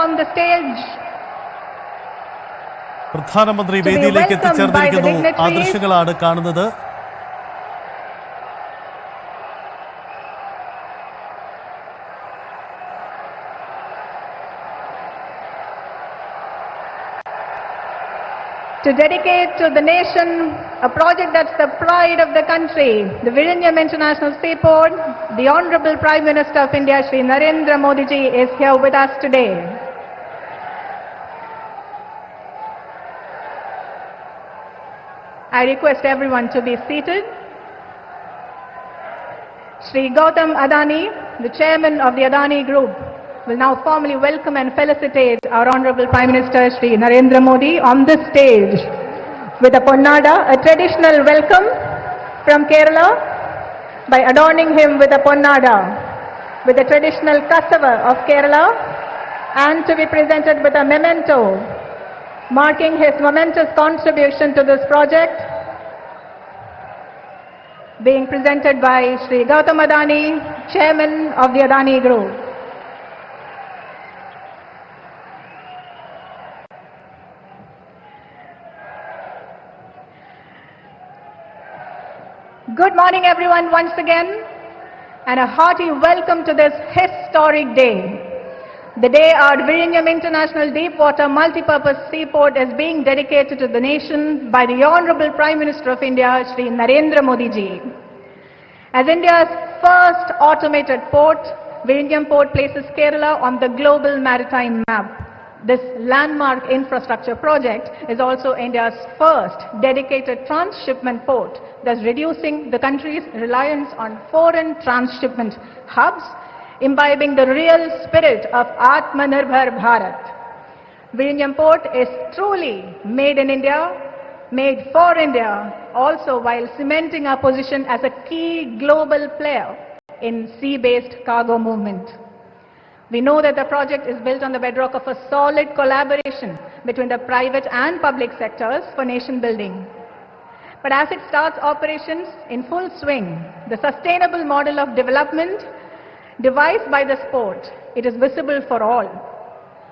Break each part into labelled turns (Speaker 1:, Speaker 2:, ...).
Speaker 1: on the stage
Speaker 2: പ്രധാനമന്ത്രി വേദിയിലേക്ക് എത്തിച്ചേർന്നിരിക്കുന്നു. ആ ദൃശ്യങ്ങളാണ് കാണുന്നത്.
Speaker 1: to dedicate to the nation a project that's the pride of the country, the Vizhinjam International Seaport. The Honorable Prime Minister of India, Shri Narendra Modi ji, is here with us today. I request everyone to be seated. Shri Gautam Adani, the chairman of the Adani Group, will now formally welcome and felicitate our Honorable Prime Minister Shri Narendra Modi on this stage with a ponnada, a traditional welcome from Kerala, by adorning him with a ponnada with the traditional cassava of Kerala, and to be presented with a memento marking his momentous contribution to this project, being presented by Shri Gautam Adani, chairman of the Adani Group. Good morning everyone once again, and a hearty welcome to this historic day. The day our Vizhinjam International Deepwater Multipurpose Seaport is being dedicated to the nation by the Honorable Prime Minister of India, Shri Narendra Modi ji. As India's first automated port, Vizhinjam Port places Kerala on the global maritime map. This landmark infrastructure project is also India's first dedicated transshipment port, thus reducing the country's reliance on foreign transshipment hubs, imbibing the real spirit of Atmanirbhar Bharat. Vizhinjam Port is truly made in India, made for India, also while cementing our position as a key global player in sea-based cargo movement. We know that the project is built on the bedrock of a solid collaboration between the private and public sectors for nation building. But as it starts operations in full swing, the sustainable model of development devised by this port, it is visible for all.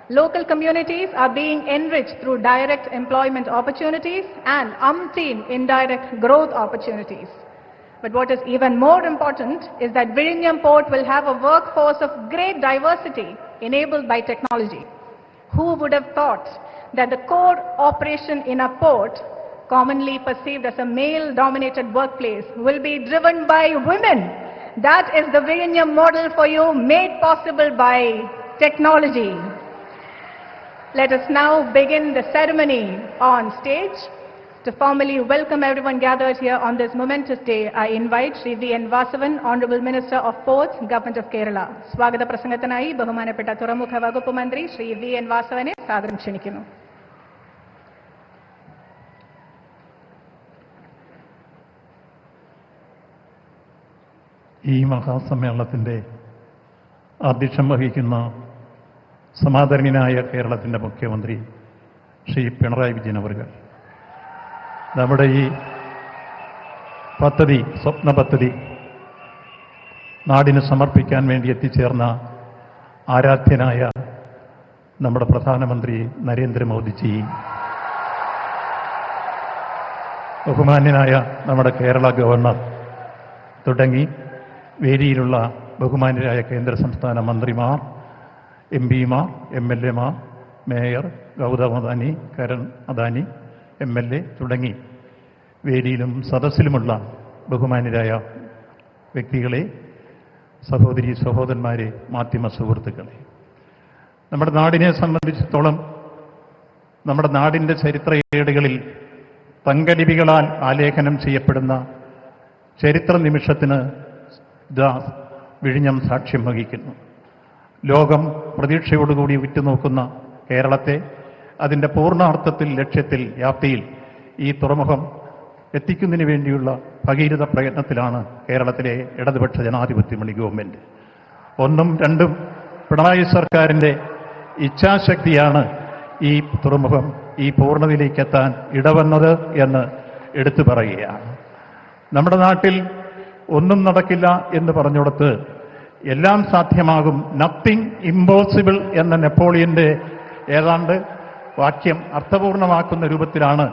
Speaker 1: Local communities are being enriched through direct employment opportunities and umpteen indirect growth opportunities. But what is even more important is that Vizhinjam Port will have a workforce of great diversity enabled by technology. Who would have thought that the core operation in a port, commonly perceived as a male-dominated workplace, will be driven by women? That is the Vizhinjam model for you, made possible by technology. Let us now begin the ceremony on stage. To formally welcome everyone gathered here on this momentous day, I invite Shri V.N. Vasavan, Honorable Minister of Ports, Government of Kerala. Swagata Prasangathanayi, Bahumanapetta Turamukha Vagupu Mantri, Shri V.N. Vasavane, Sadram Kshanikkunnu.
Speaker 3: ഈ മഹാസമ്മേളനത്തിൻ്റെ അധ്യക്ഷം വഹിക്കുന്ന സമാദരണീയനായ കേരളത്തിൻ്റെ മുഖ്യമന്ത്രി ശ്രീ പിണറായി വിജയൻ അവர்கள், നമ്മുടെ ഈ പദ്ധതി, സ്വപ്ന പദ്ധതി നാടിന് സമർപ്പിക്കാൻ വേണ്ടി എത്തിച്ചേർന്ന ആരാധ്യനായ നമ്മുടെ പ്രധാനമന്ത്രി നരേന്ദ്രമോദിജി, ബഹുമാന്യനായ നമ്മുടെ കേരള ഗവർണർ തുടങ്ങി വേദിയിലുള്ള ബഹുമാന്യരായ കേന്ദ്ര സംസ്ഥാന മന്ത്രിമാർ, എംപിമാർ, MLAമാർ, മേയർ ഗൗതം അദാനി, കരൺ അദാനി MLA തുടങ്ങി വേദിയിലും സദസ്സിലുമുള്ള ബഹുമാന്യരായ വ്യക്തികളെ, സഹോദരി സഹോദരന്മാരെ, മാധ്യമ സുഹൃത്തുക്കളെ, നമ്മുടെ നാടിനെ സംബന്ധിച്ചിടത്തോളം നമ്മുടെ നാടിൻ്റെ ചരിത്ര ഏടുകളിൽ തങ്കലിപികളാൽ ആലേഖനം ചെയ്യപ്പെടുന്ന ചരിത്ര നിമിഷത്തിന് വിഴിഞ്ഞം സാക്ഷ്യം വഹിക്കുന്നു. ലോകം പ്രതീക്ഷയോടുകൂടി ഉറ്റുനോക്കുന്ന കേരളത്തെ അതിൻ്റെ പൂർണ്ണാർത്ഥത്തിൽ, ലക്ഷ്യത്തിൽ, വ്യാപ്തിയിൽ ഈ തുറമുഖം എത്തിക്കുന്നതിന് വേണ്ടിയുള്ള ഭഗീരഥ പ്രയത്നത്തിലാണ് കേരളത്തിലെ ഇടതുപക്ഷ ജനാധിപത്യ മുന്നണി ഗവൺമെൻറ്. ഒന്നും രണ്ടും പിണറായി സർക്കാരിൻ്റെ ഇച്ഛാശക്തിയാണ് ഈ തുറമുഖം ഈ പൂർണ്ണതയിലേക്കെത്താൻ ഇടവന്നത് എന്ന് എടുത്തു പറയുകയാണ്. നമ്മുടെ നാട്ടിൽ ഒന്നും നടക്കില്ല എന്ന് പറഞ്ഞുകൊടുത്ത് എല്ലാം സാധ്യമാകും, നത്തിങ് ഇമ്പോസിബിൾ എന്ന നെപ്പോളിയന്റെ ഏതാണ്ട് വാക്യം അർത്ഥപൂർണമാക്കുന്ന രൂപത്തിലാണ്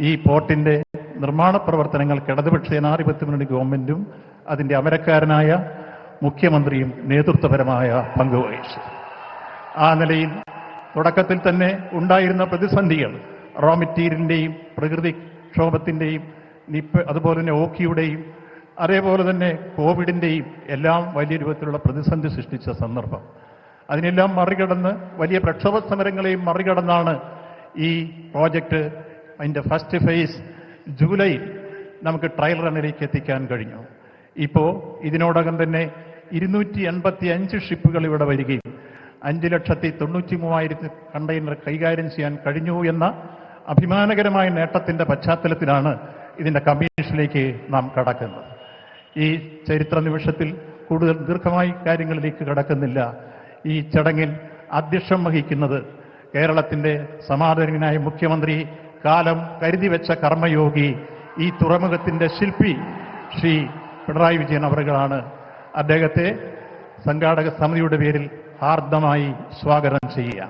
Speaker 3: ഈ പോർട്ടിന്റെ നിർമ്മാണ പ്രവർത്തനങ്ങൾക്ക് ഇടതുപക്ഷ ജനാധിപത്യ മുന്നണി ഗവൺമെന്റും അതിന്റെ അമരക്കാരനായ മുഖ്യമന്ത്രിയും നേതൃത്വപരമായ പങ്കുവഹിച്ചു. ആ നിലയിൽ തുടക്കത്തിൽ തന്നെ ഉണ്ടായിരുന്ന പ്രതിസന്ധികൾ, റോ മെറ്റീരിയലിന്റെയും പ്രകൃതിക്ഷോഭത്തിന്റെയും അതുപോലെ തന്നെ ഓക്കിയുടെയും അതേപോലെ തന്നെ കോവിഡിന്റെയും എല്ലാം വലിയ രൂപത്തിലുള്ള പ്രതിസന്ധി സൃഷ്ടിച്ച സന്ദർഭം, അതിനെല്ലാം മറികടന്ന് വലിയ പ്രക്ഷോഭ സമരങ്ങളെയും മറികടന്നാണ് ഈ പ്രോജക്റ്റ് അതിന്റെ ഫസ്റ്റ് ഫേസ് ജൂലൈയിൽ നമുക്ക് ട്രയൽ റണ്ണിലേക്ക് എത്തിക്കാൻ കഴിഞ്ഞു. ഇപ്പോൾ ഇതിനോടകം തന്നെ 285 ഷിപ്പുകൾ ഇവിടെ വരികയും 5,93,000 കണ്ടെയ്നർ കൈകാര്യം ചെയ്യാൻ കഴിഞ്ഞു എന്ന അഭിമാനകരമായ നേട്ടത്തിന്റെ പശ്ചാത്തലത്തിലാണ് ഇതിന്റെ കമ്മീഷനിലേക്ക് നാം കടക്കുന്നത്. ഈ ചരിത്ര നിമിഷത്തിൽ കൂടുതൽ ദീർഘമായി കാര്യങ്ങളിലേക്ക് കടക്കുന്നില്ല. ഈ ചടങ്ങിൽ അധ്യക്ഷം വഹിക്കുന്നത് കേരളത്തിന്റെ സമാദരണീയനായ മുഖ്യമന്ത്രി, കാലം കരുതി വെച്ച കർമ്മയോഗി, ഈ തുറമുഖത്തിന്റെ ശില്പി ശ്രീ പിണറായി വിജയൻ അവറുകളാണ്. അദ്ദേഹത്തെ സംഘാടക സമിതിയുടെ പേരിൽ ഹാർദമായി സ്വാഗതം ചെയ്യുക.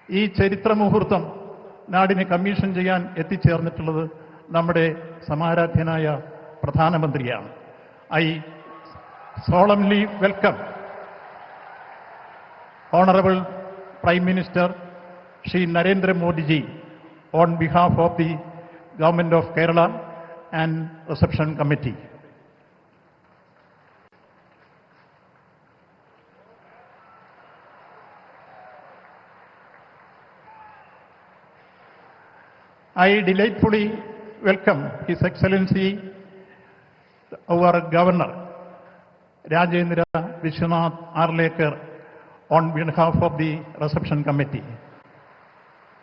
Speaker 3: ഈ ചരിത്ര മുഹൂർത്തം നാടിനെ കമ്മീഷൻ ചെയ്യാൻ എത്തിച്ചേർന്നിട്ടുള്ളത് നമ്മുടെ സമാരാധ്യനായ പ്രധാനമന്ത്രിയാണ്. I solemnly welcome Honorable Prime Minister Shri Narendra Modi ji on behalf of the Government of Kerala and Reception Committee. I delightfully welcome His Excellency our Governor Rajendra Vishwanath Arlekar on behalf of the Reception Committee.